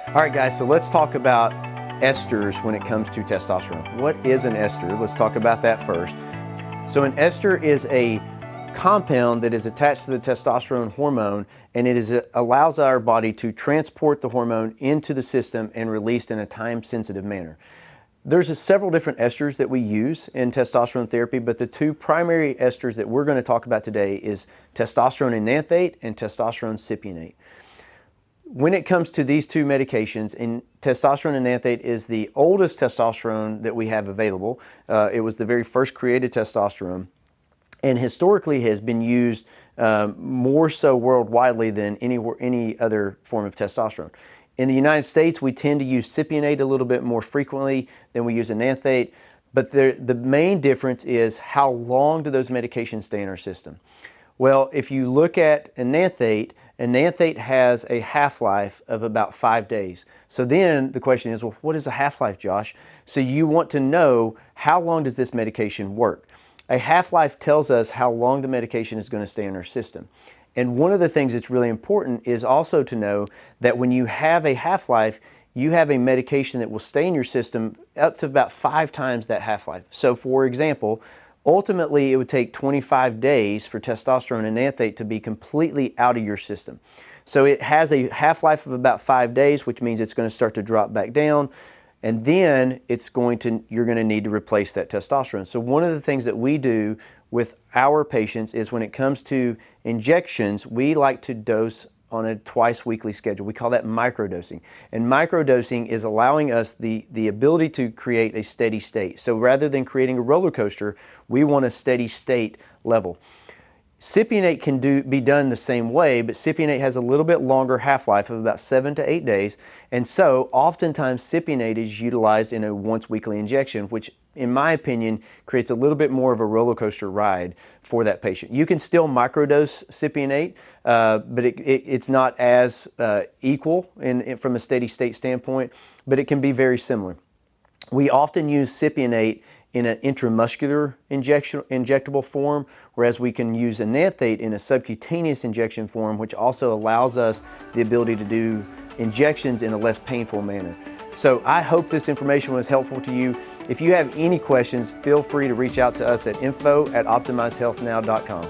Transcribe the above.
All right, guys, so let's talk about esters when it comes to testosterone. What is an ester? Let's talk about that first. So an ester is a compound that is attached to the testosterone hormone, and it allows our body to transport the hormone into the system and released in a time-sensitive manner. There's several different esters that we use in testosterone therapy, but the two primary esters that we're going to talk about today is testosterone enanthate and testosterone cypionate. When it comes to these two medications, and testosterone enanthate is the oldest testosterone that we have available. It was the very first created testosterone, and historically has been used more so worldwide than any other form of testosterone. In the United States, we tend to use cypionate a little bit more frequently than we use enanthate, but the main difference is how long do those medications stay in our system. Well, if you look at enanthate has a half-life of about 5 days. So then the question is, well, what is a half-life, Josh? So you want to know, how long does this medication work? A half-life tells us how long the medication is going to stay in our system. And one of the things that's really important is also to know that when you have a half-life, you have a medication that will stay in your system up to about 5 times that half-life. So for example, ultimately it would take 25 days for testosterone enanthate to be completely out of your system. So it has a half-life of about 5 days, which means it's going to start to drop back down, and then you're going to need to replace that testosterone. So one of the things that we do with our patients is, when it comes to injections, we like to dose on a twice weekly schedule. We call that microdosing. And microdosing is allowing us the ability to create a steady state. So rather than creating a roller coaster, we want a steady state level. Cypionate can be done the same way, but cypionate has a little bit longer half-life of about 7 to 8 days. And so oftentimes cypionate is utilized in a once weekly injection, which in my opinion creates a little bit more of a roller coaster ride for that patient. You can still microdose cypionate, but it's not as equal from a steady state standpoint, but it can be very similar. We often use cypionate in an intramuscular injectable form, whereas we can use enanthate in a subcutaneous injection form, which also allows us the ability to do injections in a less painful manner. So I hope this information was helpful to you. If you have any questions, feel free to reach out to us at info@optimizedhealthnow.com.